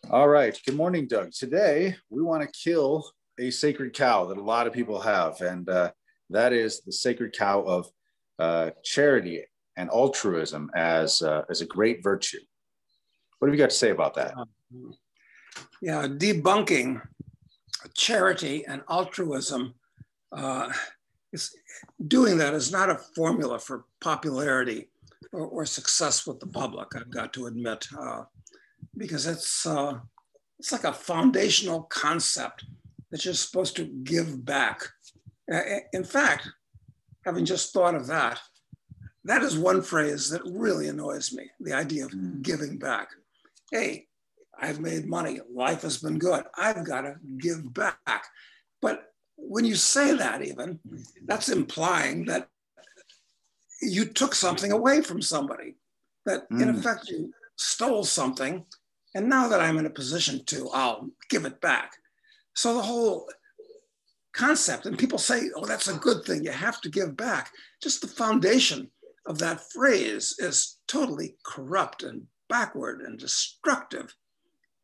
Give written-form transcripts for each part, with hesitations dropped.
All right. Good morning, Doug. Today, we want to kill a sacred cow that a lot of people have, and that is the sacred cow of charity and altruism as a great virtue. What have you got to say about that? Yeah, debunking charity and altruism doing that is not a formula for popularity or success with the public, I've got to admit, because it's like a foundational concept that you're supposed to give back. In fact, having just thought of that, that is one phrase that really annoys me, the idea of giving back. Hey, I've made money, life has been good, I've got to give back. But when you say that even, that's implying that you took something away from somebody, that in effect you stole something, and now that I'm in a position to, I'll give it back. So the whole concept, and people say, oh, that's a good thing, you have to give back. Just the foundation of that phrase is totally corrupt and backward and destructive.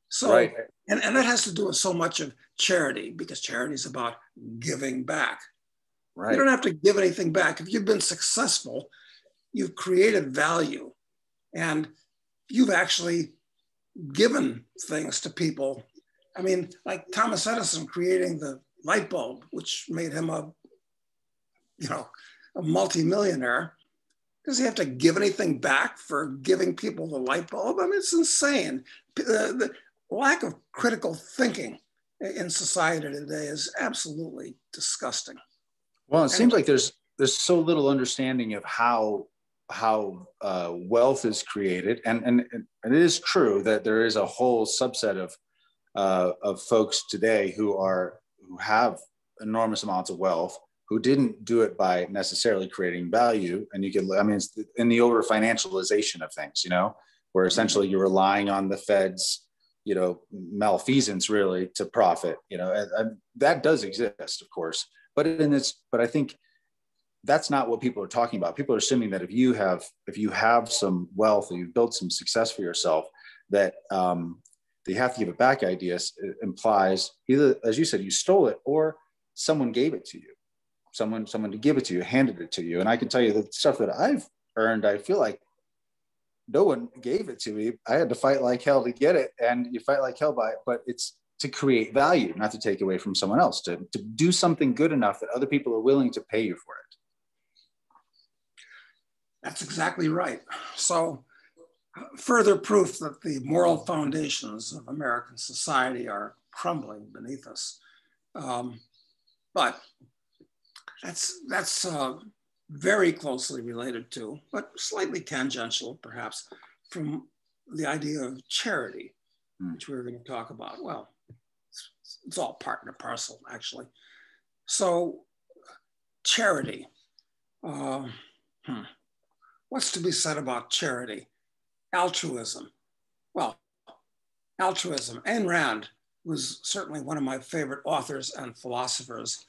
So, right. and that has to do with so much of charity, because charity is about giving back. Right. You don't have to give anything back. If you've been successful, you've created value, and you've actually given things to people. I mean, like Thomas Edison creating the light bulb, which made him a multimillionaire. Does he have to give anything back for giving people the light bulb? I mean, it's insane. The lack of critical thinking in society today is absolutely disgusting. Well, it seems like there's so little understanding of how wealth is created, and it is true that there is a whole subset of folks today who have enormous amounts of wealth, who didn't do it by necessarily creating value. And it's in the over financialization of things, where essentially you're relying on the Fed's, malfeasance really to profit, and that does exist, of course. But I think that's not what people are talking about. People are assuming that if you have some wealth or you've built some success for yourself, that you have to give it back. Ideas implies either, as you said, you stole it, or someone gave it to you. Someone to give it to you, handed it to you. And I can tell you the stuff that I've earned, I feel like no one gave it to me. I had to fight like hell to get it, and you fight like hell by it, but it's to create value, not to take away from someone else, to do something good enough that other people are willing to pay you for it. That's exactly right. So further proof that the moral foundations of American society are crumbling beneath us. But that's very closely related to, but slightly tangential perhaps, from the idea of charity, which we were going to talk about. Well, it's all part and parcel, actually. So charity, what's to be said about charity? Altruism. Well, altruism. Ayn Rand was certainly one of my favorite authors and philosophers,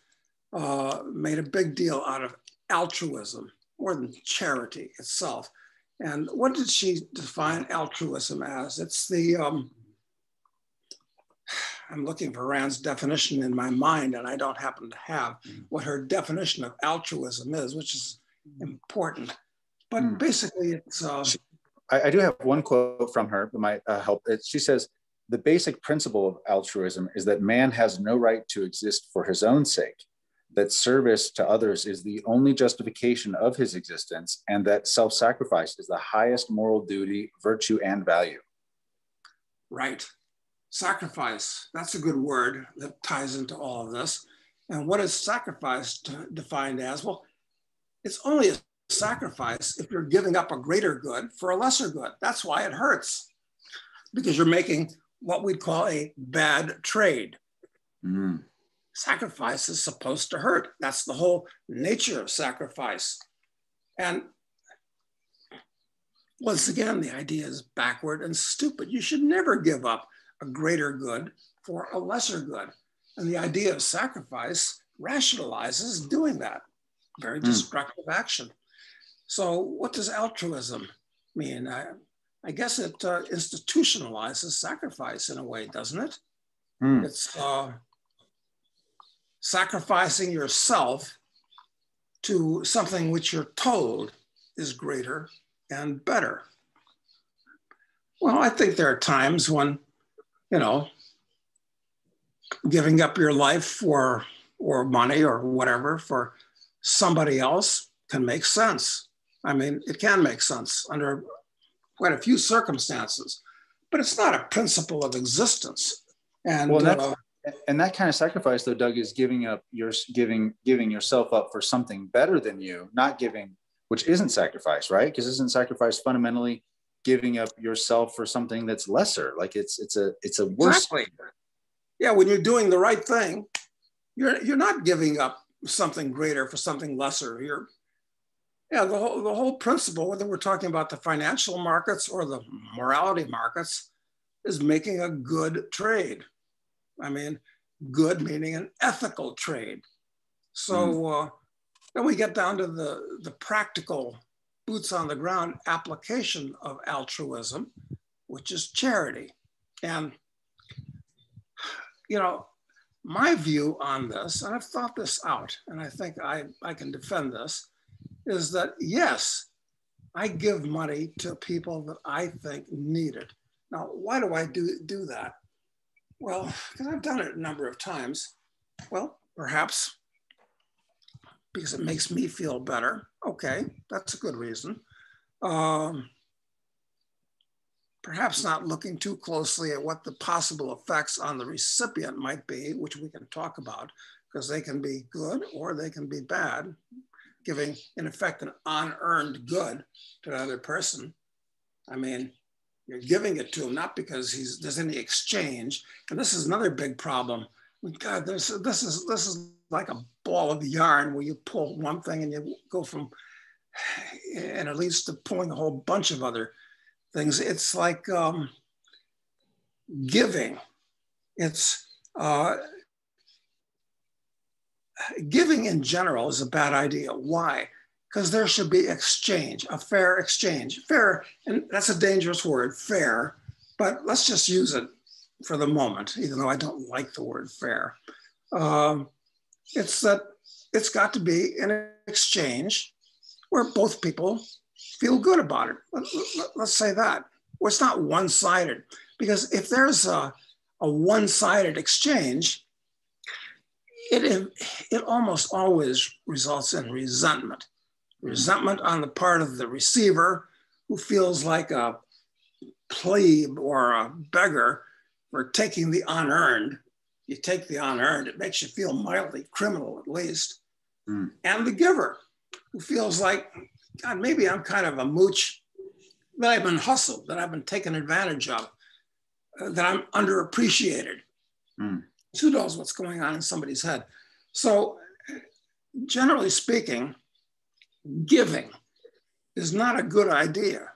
made a big deal out of altruism more than charity itself. And what did she define altruism as? It's the, I'm looking for Rand's definition in my mind, and I don't happen to have what her definition of altruism is, which is important. But basically it's... I do have one quote from her that might help. She says, the basic principle of altruism is that man has no right to exist for his own sake, that service to others is the only justification of his existence, and that self-sacrifice is the highest moral duty, virtue, and value. Right. Sacrifice, that's a good word that ties into all of this. And what is sacrifice defined as? Well, it's only a sacrifice if you're giving up a greater good for a lesser good. That's why it hurts, because you're making what we'd call a bad trade. Sacrifice is supposed to hurt. That's the whole nature of sacrifice. And once again, the idea is backward and stupid. You should never give up a greater good for a lesser good. And the idea of sacrifice rationalizes doing that. Very destructive action. So what does altruism mean? I guess it institutionalizes sacrifice in a way, doesn't it? Hmm. It's sacrificing yourself to something which you're told is greater and better. Well, I think there are times when, you know, giving up your life for, or money or whatever for somebody else can make sense. I mean, it can make sense under quite a few circumstances, but it's not a principle of existence. And Well, and that kind of sacrifice, though, Doug, is giving yourself up for something better than you, not giving, which isn't sacrifice, right? Because isn't sacrifice fundamentally giving up yourself for something that's lesser? Like it's a worse. Exactly. Yeah, when you're doing the right thing, you're not giving up something greater for something lesser. The whole principle, whether we're talking about the financial markets or the morality markets, is making a good trade. I mean, good meaning an ethical trade. So then we get down to the practical boots on the ground application of altruism, which is charity. And, you know, my view on this, and I've thought this out, and I think I can defend this, is that yes, I give money to people that I think need it. Now, why do I do that? Well, because I've done it a number of times. Well, perhaps because it makes me feel better. Okay, that's a good reason. Perhaps not looking too closely at what the possible effects on the recipient might be, which we can talk about, because they can be good or they can be bad, giving, in effect, an unearned good to another person. I mean, you're giving it to him not because there's any exchange. And this is another big problem. God, this is like a ball of yarn where you pull one thing and you go from, and it leads to pulling a whole bunch of other things. It's like giving. It's giving in general is a bad idea. Why? Because there should be exchange, a fair exchange. Fair, and that's a dangerous word, fair, but let's just use it for the moment, even though I don't like the word fair. It's that it's got to be an exchange where both people feel good about it. Let's say that. Well, it's not one-sided, because if there's a one-sided exchange, it almost always results in resentment. Resentment on the part of the receiver, who feels like a plebe or a beggar for taking the unearned. You take the unearned, it makes you feel mildly criminal at least. Mm. And the giver, who feels like, God, maybe I'm kind of a mooch, that I've been hustled, that I've been taken advantage of, that I'm underappreciated. Mm. Who knows what's going on in somebody's head? So generally speaking, giving is not a good idea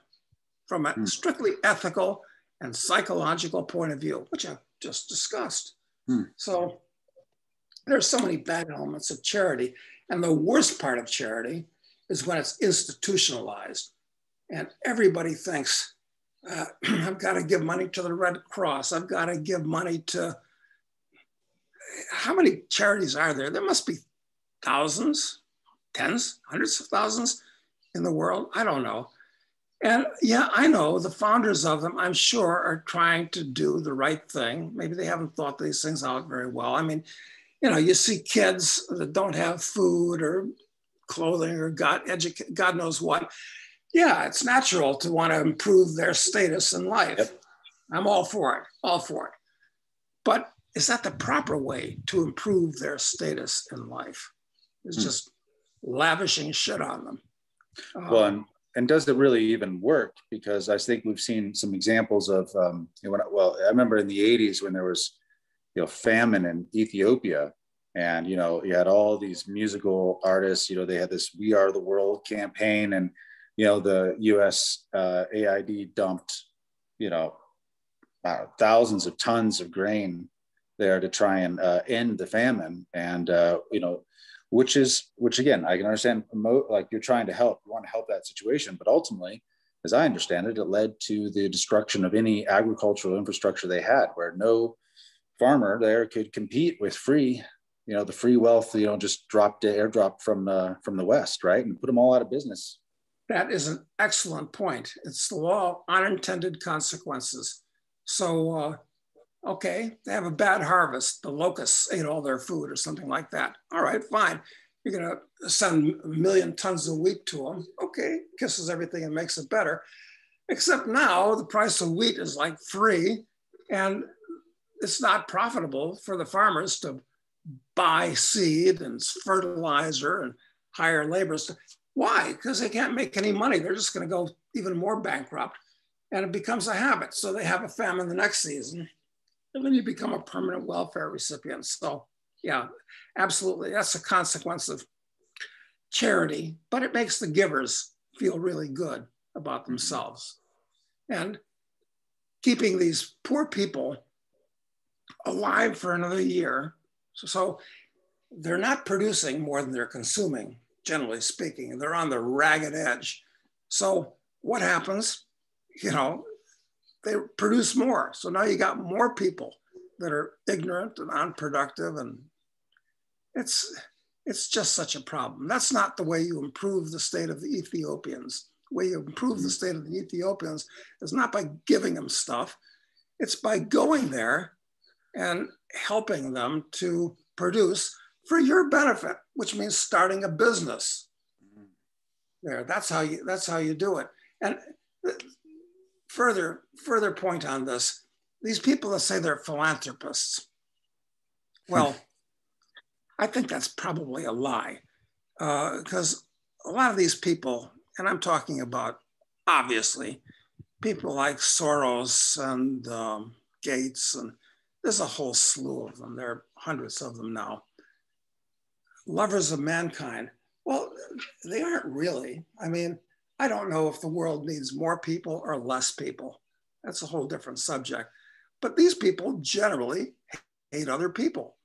from a strictly ethical and psychological point of view, which I've just discussed. So there's so many bad elements of charity. And the worst part of charity is when it's institutionalized. And everybody thinks, I've got to give money to the Red Cross. I've got to give money to, how many charities are there? There must be thousands, tens, hundreds of thousands in the world. I don't know. And yeah, I know the founders of them, I'm sure, are trying to do the right thing. Maybe they haven't thought these things out very well. I mean, you know, you see kids that don't have food or clothing or God knows what. Yeah, it's natural to want to improve their status in life. Yep. I'm all for it, all for it. But is that the proper way to improve their status in life? It's just lavishing shit on them. Well, and does it really even work? Because I think we've seen some examples of, I remember in the 80s when there was, famine in Ethiopia, and, you had all these musical artists, they had this We Are the World campaign, and, the US AID dumped, thousands of tons of grain there to try and end the famine. And, which again, I can understand, like, you're trying to help, you want to help that situation, but ultimately as I understand it, it led to the destruction of any agricultural infrastructure they had, where no farmer there could compete with free, the free wealth, just airdrop from the West, right? And put them all out of business. That is an excellent point. It's the law of unintended consequences. So, okay, they have a bad harvest. The locusts ate all their food or something like that. All right, fine. You're going to send 1 million tons of wheat to them. Okay, kisses everything and makes it better. Except now the price of wheat is like free, and it's not profitable for the farmers to buy seed and fertilizer and hire laborers. Why? Because they can't make any money. They're just going to go even more bankrupt, and it becomes a habit. So they have a famine the next season, and then you become a permanent welfare recipient. So yeah, absolutely. That's a consequence of charity, but it makes the givers feel really good about themselves. And keeping these poor people alive for another year. So they're not producing more than they're consuming, generally speaking. They're on the ragged edge. So what happens? They produce more. So now you got more people that are ignorant and unproductive, and it's just such a problem. That's not the way you improve the state of the Ethiopians. The way you improve the state of the Ethiopians is not by giving them stuff. It's by going there and helping them to produce for your benefit, which means starting a business. There, that's how you do it. And further point on this, these people that say they're philanthropists, well, I think that's probably a lie, because a lot of these people, and I'm talking about, obviously, people like Soros and Gates, and there's a whole slew of them. There are hundreds of them now. Lovers of mankind. Well, they aren't really. I mean, I don't know if the world needs more people or less people. That's a whole different subject. But these people generally hate other people.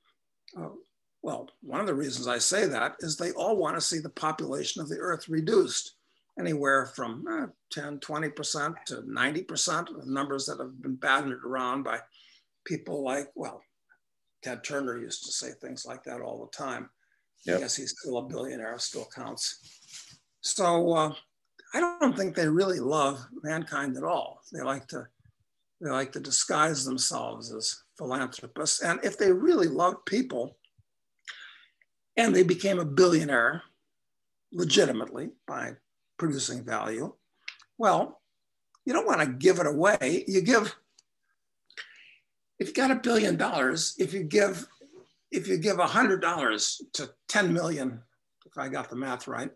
Well, one of the reasons I say that is they all want to see the population of the earth reduced, anywhere from 10, 20% to 90%, of numbers that have been bandied around by people like, well, Ted Turner used to say things like that all the time. Yep. I guess he's still a billionaire, still counts. So I don't think they really love mankind at all. They like to disguise themselves as philanthropists. And if they really loved people and they became a billionaire legitimately by producing value, well, you don't want to give it away. You give, if you got $1 billion, if you give $100 to 10 million, if I got the math right,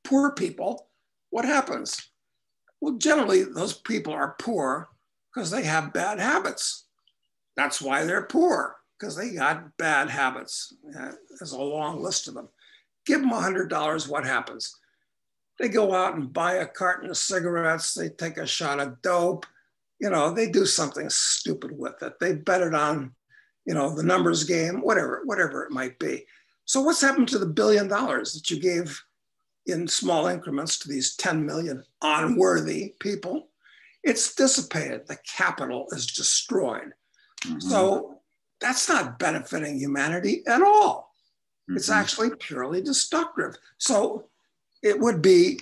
poor people, what happens? Well, generally those people are poor because they have bad habits. That's why they're poor, because they got bad habits. There's a long list of them. Give them $100, what happens? They go out and buy a carton of cigarettes, they take a shot of dope, they do something stupid with it. They bet it on, the numbers game, whatever it might be. So what's happened to the $1 billion that you gave in small increments to these 10 million unworthy people? It's dissipated. The capital is destroyed. Mm-hmm. So that's not benefiting humanity at all. Mm-hmm. It's actually purely destructive. So it would be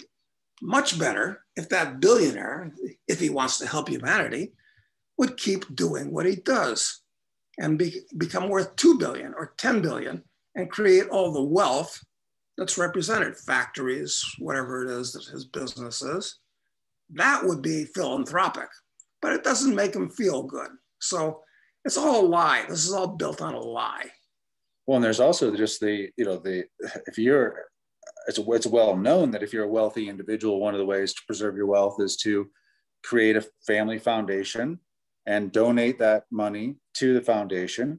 much better if that billionaire, if he wants to help humanity, would keep doing what he does and become worth 2 billion or 10 billion and create all the wealth that's represented, factories, whatever it is that his business is. That would be philanthropic, but it doesn't make him feel good. So it's all a lie. This is all built on a lie. Well, and there's also just it's well known that if you're a wealthy individual, one of the ways to preserve your wealth is to create a family foundation and donate that money to the foundation,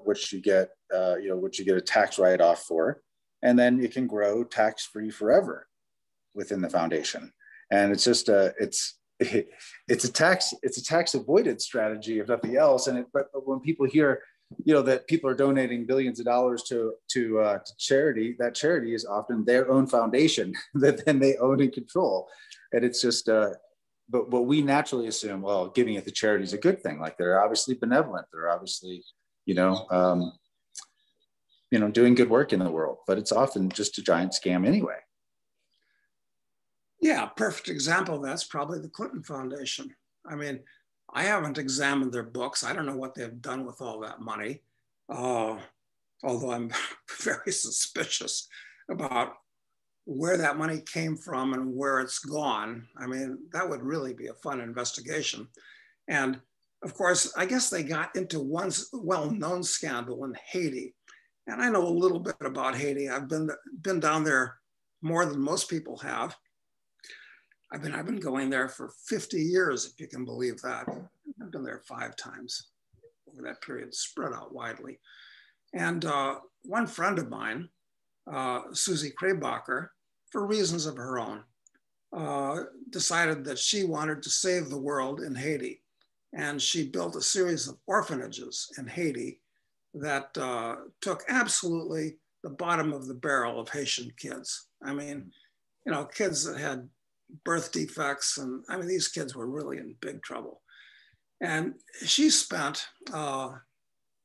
which you get a tax write-off for, and then it can grow tax-free forever within the foundation. And it's just it's a tax avoidance strategy, if nothing else. But when people hear, that people are donating billions of dollars to charity, that charity is often their own foundation that then they own and control. And it's just, but we naturally assume, well, giving it to charity is a good thing. Like they're obviously benevolent. They're obviously, doing good work in the world, but it's often just a giant scam anyway. Yeah, perfect example of that's probably the Clinton Foundation. I mean, I haven't examined their books. I don't know what they've done with all that money, although I'm very suspicious about where that money came from and where it's gone. I mean, that would really be a fun investigation. And of course, I guess they got into one well-known scandal in Haiti. And I know a little bit about Haiti. I've been down there more than most people have. I've been going there for 50 years, if you can believe that. I've been there 5 times over that period, spread out widely. And one friend of mine, Susie Kraybacher, for reasons of her own, decided that she wanted to save the world in Haiti. And she built a series of orphanages in Haiti that took absolutely the bottom of the barrel of Haitian kids. I mean, kids that had birth defects. And I mean, these kids were really in big trouble. And she spent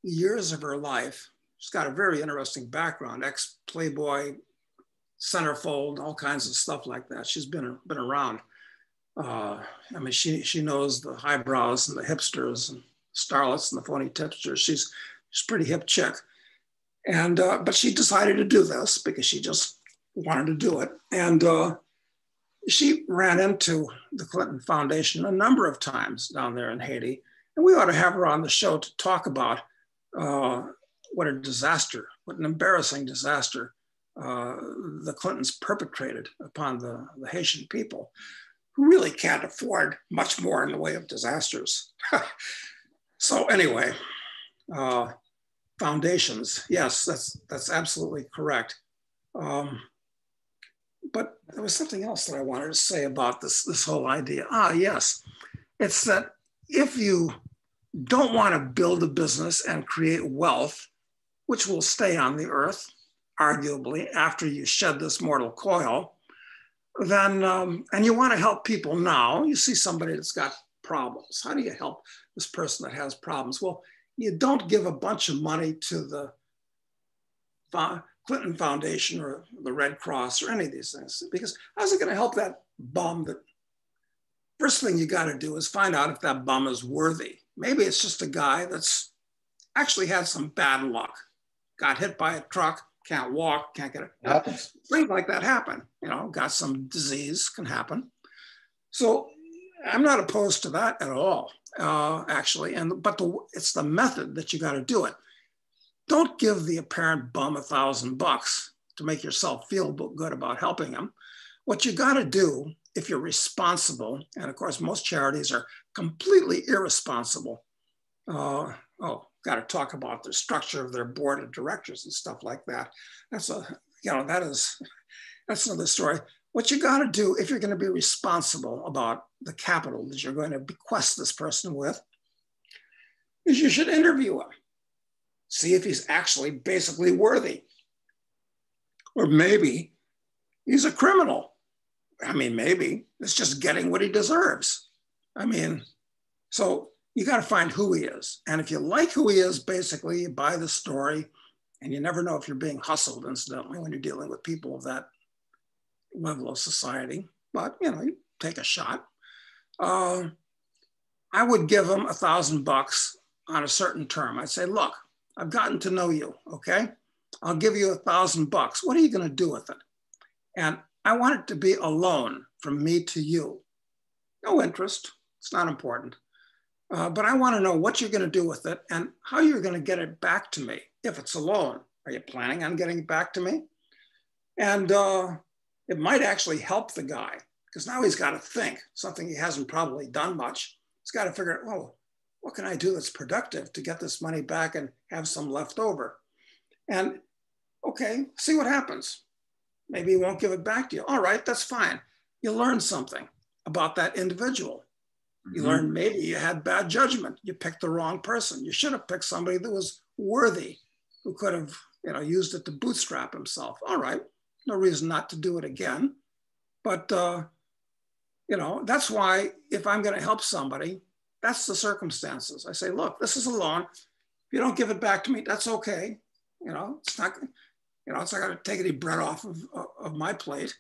years of her life, she's got a very interesting background, ex-Playboy, centerfold, all kinds of stuff like that. She's been around. I mean, she knows the highbrows and the hipsters and starlets and the phony tipsters. She's a pretty hip chick. And, but she decided to do this because she just wanted to do it. And she ran into the Clinton Foundation a number of times down there in Haiti. And we ought to have her on the show to talk about what a disaster, what an embarrassing disaster the Clintons perpetrated upon the Haitian people, who really can't afford much more in the way of disasters. So anyway, foundations, yes, that's absolutely correct. But there was something else that I wanted to say about this whole idea. Yes, it's that if you don't want to build a business and create wealth, which will stay on the earth, arguably, after you shed this mortal coil, then, and you want to help people now, you see somebody that's got problems. How do you help this person that has problems? Well, you don't give a bunch of money to the Clinton Foundation or the Red Cross or any of these things, because how's it going to help that bum? That first thing you got to do is find out if that bum is worthy. Maybe it's just a guy that's actually had some bad luck, got hit by a truck, can't walk, can't get it. Happens. Things like that happen, got some disease, can happen. So I'm not opposed to that at all, actually. But it's the method that you got to do it. Don't give the apparent bum $1,000 to make yourself feel good about helping him. What you got to do, if you're responsible, and of course most charities are completely irresponsible. Got to talk about the structure of their board of directors and stuff like that. That's another story. What you got to do if you're going to be responsible about the capital that you're going to bequest this person with is you should interview him. See if he's actually basically worthy. Or maybe he's a criminal. I mean, maybe it's just getting what he deserves. I mean, so you got to find who he is. And if you like who he is, basically you buy the story, and you never know if you're being hustled, incidentally, when you're dealing with people of that level of society. But, you take a shot. I would give him $1,000 on a certain term. I'd say, look, I've gotten to know you, okay? I'll give you $1,000. What are you going to do with it? And I want it to be a loan from me to you. No interest. It's not important. But I want to know what you're going to do with it and how you're going to get it back to me. If it's a loan, are you planning on getting it back to me? And it might actually help the guy, because now he's got to think, something he hasn't probably done much. He's got to figure out, what can I do that's productive to get this money back and have some left over? And okay, see what happens. Maybe he won't give it back to you. All right, that's fine. You learn something about that individual. You learn maybe you had bad judgment. You picked the wrong person. You should have picked somebody that was worthy, who could have used it to bootstrap himself. All right, no reason not to do it again. But You know, that's why if I'm going to help somebody, that's the circumstances. I say, look, this is a loan. If you don't give it back to me, that's okay. You know, it's not, you know, it's not going to take any bread off of my plate,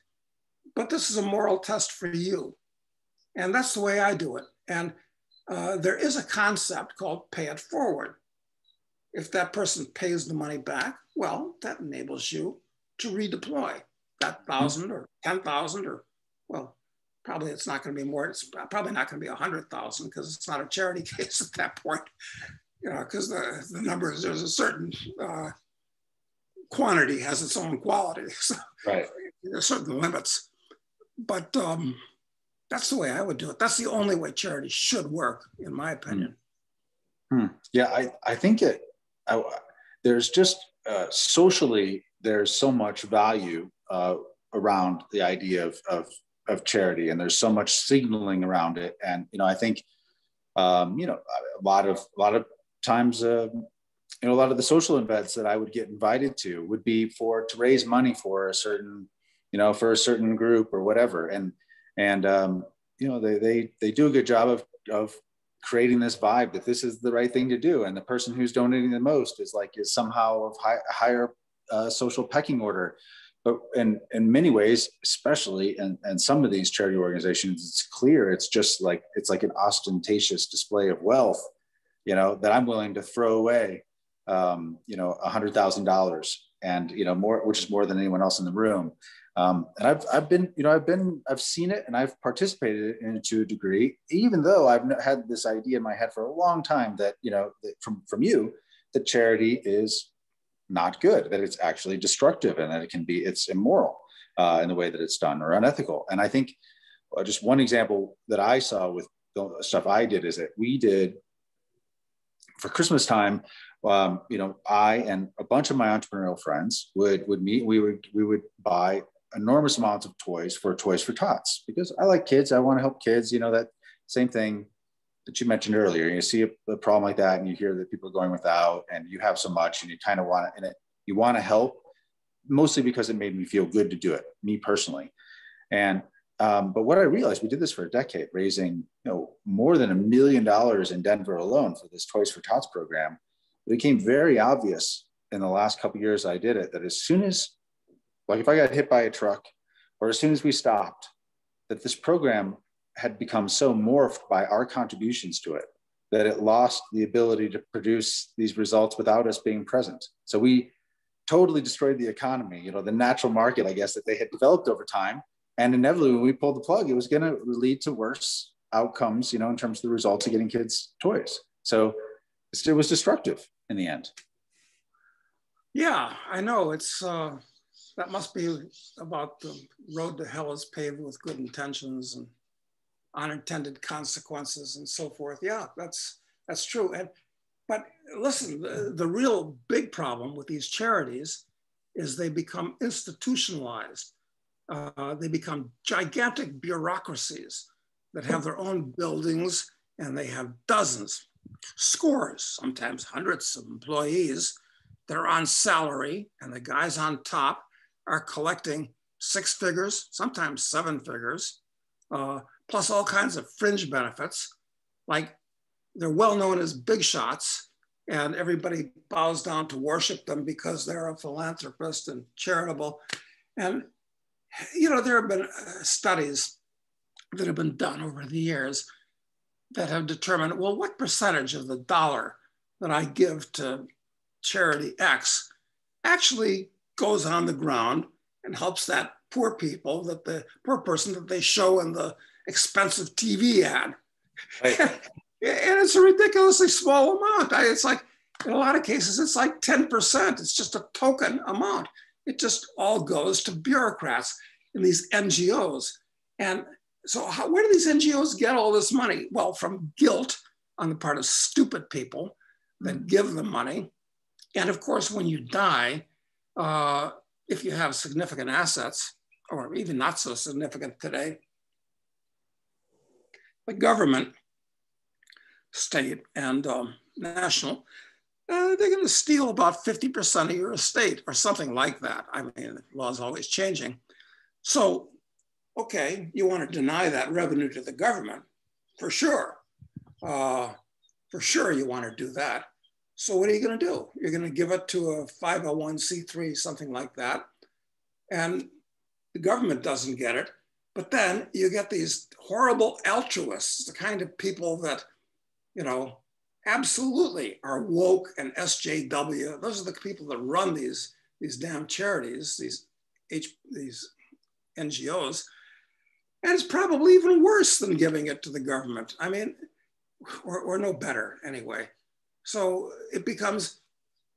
but this is a moral test for you. And that's the way I do it. And there is a concept called pay it forward. If that person pays the money back, well, that enables you to redeploy that 1,000 or 10,000 or, well, probably it's not going to be more. It's probably not going to be 100,000 because it's not a charity case at that point, you know, because the numbers, there's a certain quantity has its own quality. So Right. There's certain limits, but that's the way I would do it. That's the only way charity should work, in my opinion. Yeah, I think there's just socially, there's so much value around the idea of charity, and there's so much signaling around it. And you know, I think you know, a lot of times, you know, a lot of the social events that I would get invited to would be to raise money for a certain, you know, for a certain group or whatever. And you know, they do a good job of creating this vibe that this is the right thing to do. And the person who's donating the most is somehow of higher social pecking order. But in many ways, especially in some of these charity organizations, it's clear it's like an ostentatious display of wealth, you know, that I'm willing to throw away, you know, $100,000 and, you know, more, which is more than anyone else in the room. And I've seen it and I've participated in it to a degree, even though I've had this idea in my head for a long time that, you know, that from you, that charity is not good, that it's actually destructive and that it's immoral in the way that it's done or unethical. And I think just one example that I saw with the stuff I did is that we did for Christmas time, you know, I and a bunch of my entrepreneurial friends would meet. We would buy enormous amounts of toys for Tots because I like kids. I want to help kids. You know, that same thing that you mentioned earlier. You see a problem like that, and you hear that people are going without, and you have so much, and you kind of want to, you want to help, mostly because it made me feel good to do it, me personally. And but what I realized, we did this for a decade, raising, you know, more than $1 million in Denver alone for this Toys for Tots program. It became very obvious in the last couple of years I did it that as soon as, like, if I got hit by a truck, or as soon as we stopped, that this program had become so morphed by our contributions to it that it lost the ability to produce these results without us being present. So we totally destroyed the economy, you know, the natural market, I guess, that they had developed over time. And inevitably, when we pulled the plug, it was going to lead to worse outcomes, you know, in terms of the results of getting kids toys. So it was destructive in the end. Yeah, I know. It's that must be about the road to hell is paved with good intentions and unintended consequences and so forth. Yeah, that's true. But listen, the real big problem with these charities is they become institutionalized. They become gigantic bureaucracies that have their own buildings, and they have dozens, scores, sometimes hundreds of employees that are on salary, and the guys on top are collecting 6 figures, sometimes 7 figures, plus all kinds of fringe benefits. Like, they're well known as big shots, and everybody bows down to worship them because they're a philanthropist and charitable. And, you know, there have been studies that have been done over the years that have determined, well, what percentage of the dollar that I give to charity X actually goes on the ground and helps that poor people, that the poor person that they show in the expensive TV ad. Right. And it's a ridiculously small amount. It's like, in a lot of cases, it's like 10%. It's just a token amount. It just all goes to bureaucrats in these NGOs. And so where do these NGOs get all this money? Well, from guilt on the part of stupid people that give them money. And of course, when you die, if you have significant assets, or even not so significant today, the government, state and national, they're going to steal about 50% of your estate or something like that. I mean, the law is always changing. So okay, you want to deny that revenue to the government, for sure. For sure you want to do that. So what are you going to do? You're going to give it to a 501c3, something like that, and the government doesn't get it. But then you get these horrible altruists, the kind of people that, absolutely are woke and SJW. Those are the people that run these damn charities, these NGOs. And it's probably even worse than giving it to the government. I mean, or no better anyway. So it becomes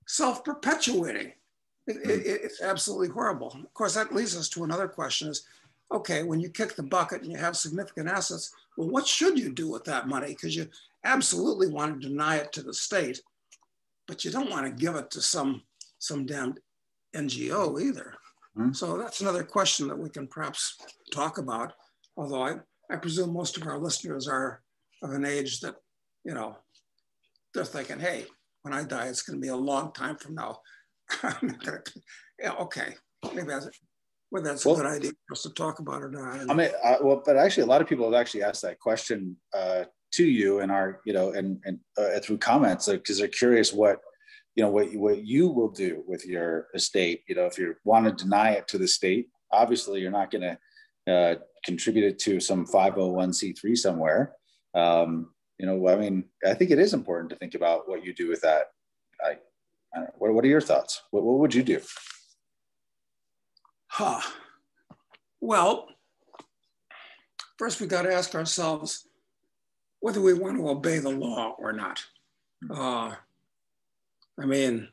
self-perpetuating. It's absolutely horrible. Of course, that leads us to another question is, okay, when you kick the bucket and you have significant assets, well, what should you do with that money? Because you absolutely want to deny it to the state, but you don't want to give it to some damn NGO either. Mm-hmm. So that's another question that we can perhaps talk about. Although I presume most of our listeners are of an age that, they're thinking, hey, when I die, it's going to be a long time from now. I'm not gonna, yeah, okay, maybe that's a good idea for us to talk about it. I mean, but actually, a lot of people have actually asked that question to you and our, and through comments, because they're curious what you will do with your estate. If you want to deny it to the state, obviously you're not going to contribute it to some 501c3 somewhere. I mean, I think it is important to think about what you do with that. I don't know, what are your thoughts? What would you do? Well, first we got to ask ourselves whether we want to obey the law or not. I mean,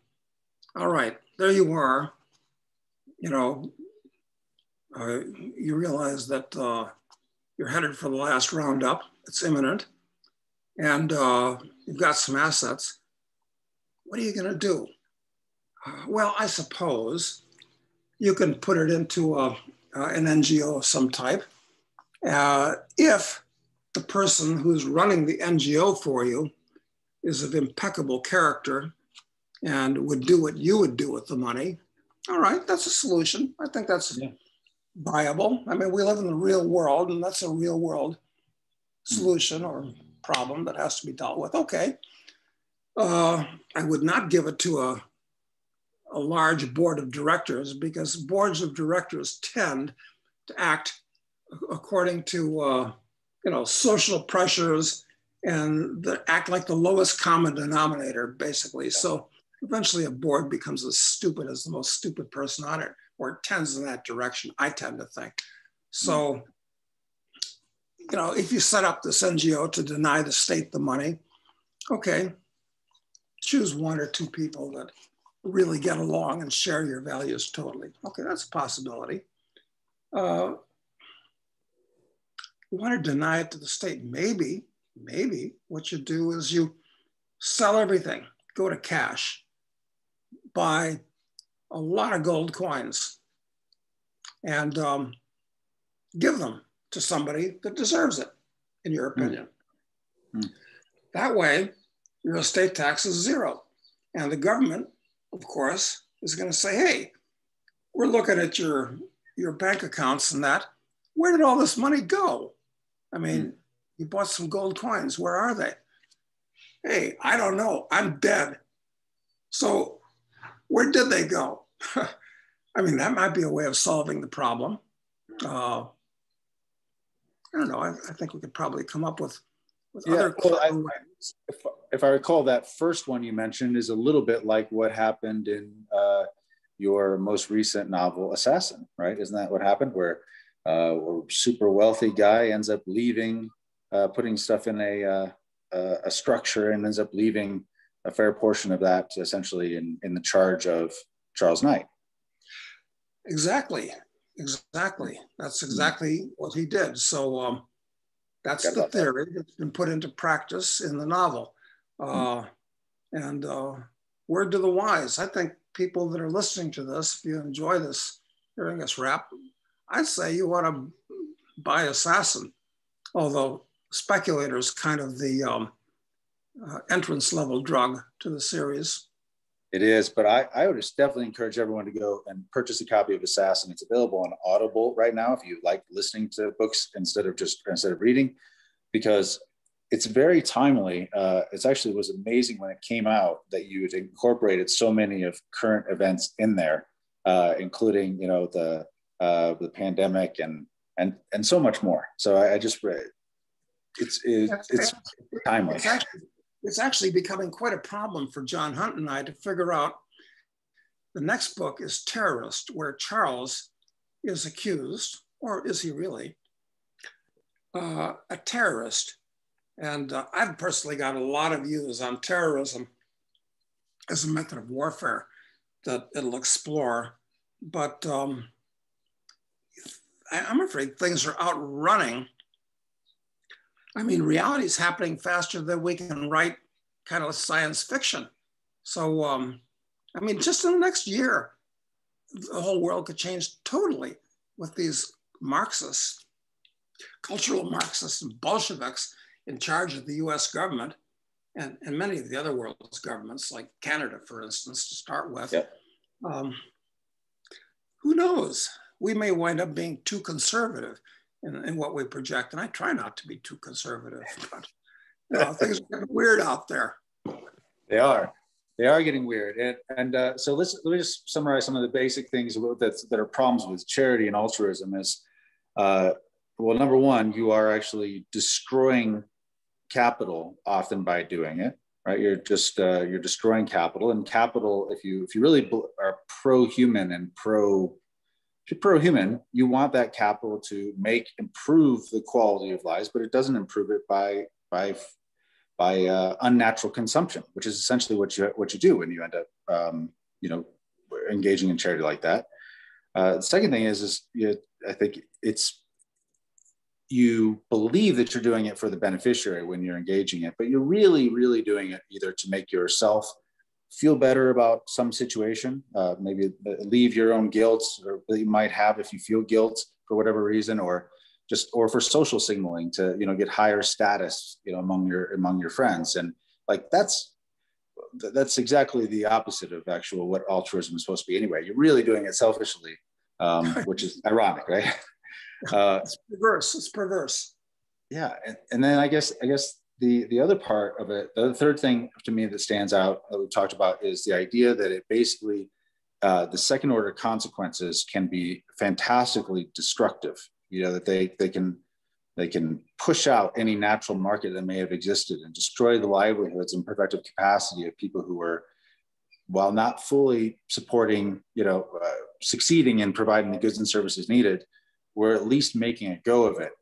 all right, there you are. You realize that you're headed for the last roundup. It's imminent. And you've got some assets. What are you going to do? Well, I suppose you can put it into an NGO of some type. If the person who's running the NGO for you is of impeccable character and would do what you would do with the money, all right, that's a solution. I think that's viable. I mean, we live in the real world, and that's a real world solution or problem that has to be dealt with. Okay. I would not give it to a large board of directors, because boards of directors tend to act according to social pressures and act like the lowest common denominator, basically. So eventually a board becomes as stupid as the most stupid person on it, or it tends in that direction, I tend to think. So, if you set up this NGO to deny the state the money, okay, choose one or two people that really get along and share your values totally. Okay, that's a possibility. You want to deny it to the state? Maybe what you do is you sell everything, go to cash, buy a lot of gold coins, and give them to somebody that deserves it, in your opinion. That way, your estate tax is zero. And the government, of course, is going to say, hey, we're looking at your bank accounts and that. Where did all this money go? I mean, you bought some gold coins. Where are they? Hey, I don't know. I'm dead. So where did they go? I mean, that might be a way of solving the problem. I don't know. I think we could probably come up with other. Well, if I recall, that first one you mentioned is a little bit like what happened in your most recent novel, Assassin, right? Isn't that what happened? Where a super wealthy guy ends up leaving, putting stuff in a structure, and ends up leaving a fair portion of that essentially in the charge of Charles Knight. Exactly. That's exactly what he did. So that's the theory that's been put into practice in the novel. And word to the wise, I think people that are listening to this, if you enjoy this, hearing us rap, I'd say you want to buy Assassin, although Speculator is kind of the entrance level drug to the series. It is, but I would just definitely encourage everyone to go and purchase a copy of Assassin. It's available on Audible right now if you like listening to books instead of reading, because it's very timely. It's actually was amazing when it came out that you had incorporated so many of current events in there, including the pandemic and so much more. So I just read it's timely. It's actually becoming quite a problem for John Hunt and I to figure out. The next book is Terrorist, where Charles is accused, or is he really, a terrorist. And I've personally got a lot of views on terrorism as a method of warfare that it'll explore. But I'm afraid things are outrunning. I mean, reality is happening faster than we can write kind of science fiction. So, I mean, just in the next year, the whole world could change totally with these Marxists, cultural Marxists and Bolsheviks in charge of the US government and many of the other world's governments, like Canada, for instance, to start with. Yeah. Who knows? We may wind up being too conservative in what we project. And I try not to be too conservative, but things are getting weird out there. They are getting weird. And so let me just summarize some of the basic things that are problems with charity and altruism is, well, number one, you are actually destroying capital often by doing it, right? You're destroying capital, and capital, if you really are pro-human and if you're pro-human, you want that capital to improve the quality of lives, but it doesn't improve it by unnatural consumption, which is essentially what you do when you end up, engaging in charity like that. The second thing is I think you believe that you're doing it for the beneficiary when you're engaging it, but you're really, really doing it either to make yourself feel better about some situation, maybe leave your own guilt or that you might have if you feel guilt for whatever reason, or for social signaling to get higher status among your friends. And like that's exactly the opposite of actual what altruism is supposed to be anyway. You're really doing it selfishly, which is ironic, right? It's perverse. Yeah, and then I guess the other part of it, the third thing to me that stands out that we've talked about is the idea that it basically the second order consequences can be fantastically destructive. That they can push out any natural market that may have existed and destroy the livelihoods and productive capacity of people who are, while not fully supporting, succeeding in providing the goods and services needed, we're at least making a go of it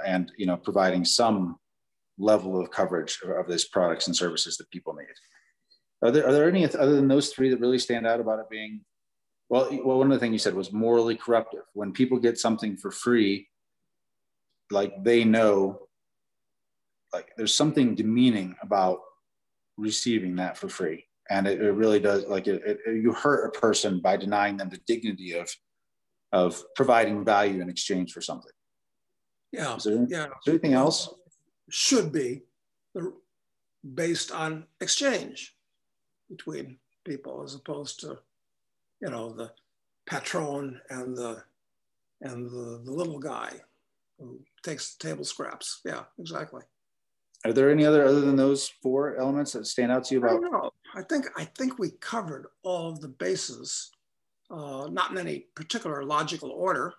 and providing some level of coverage of these products and services that people need. Are there any other than those three that really stand out about it being? Well, one of the things you said was morally corruptive. When people get something for free, like they know, like there's something demeaning about receiving that for free, and it really does. Like you hurt a person by denying them the dignity of providing value in exchange for something. Yeah. Is there anything else? Should be based on exchange between people, as opposed to the patron and the little guy who takes the table scraps. Yeah, exactly. Are there any other than those four elements that stand out to you about? I don't know. I think we covered all of the bases, not in any particular logical order.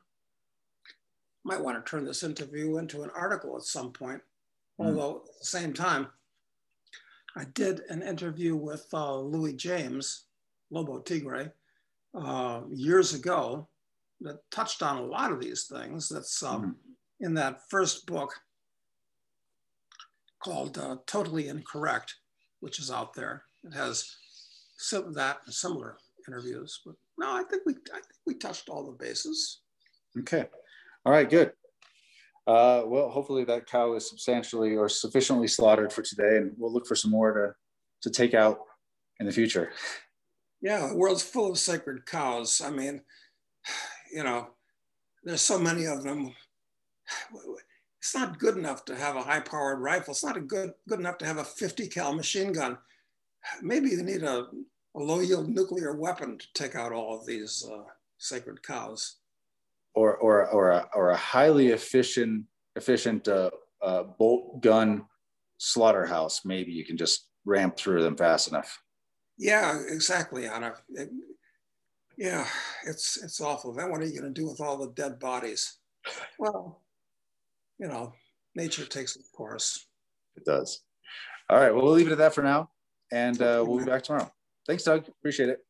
Might want to turn this interview into an article at some point. Although at the same time, I did an interview with Louis James, Lobo Tigre, years ago that touched on a lot of these things. That's in that first book called Totally Incorrect, which is out there. It has that and similar interviews. But no, I think we touched all the bases. Okay. All right, good. Well, hopefully that cow is substantially or sufficiently slaughtered for today, and we'll look for some more to take out in the future. Yeah, the world's full of sacred cows. I mean, there's so many of them. It's not good enough to have a high-powered rifle. It's not good enough to have a 50 cal machine gun. Maybe you need a a low-yield nuclear weapon to take out all of these sacred cows. Or a highly efficient bolt gun slaughterhouse. Maybe you can just ramp through them fast enough. Yeah, exactly, Anna. Yeah, it's awful. Then what are you going to do with all the dead bodies? Well, you know, nature takes its course. It does. All right. Well, we'll leave it at that for now. And Okay, we'll be back tomorrow. Thanks, Doug. Appreciate it.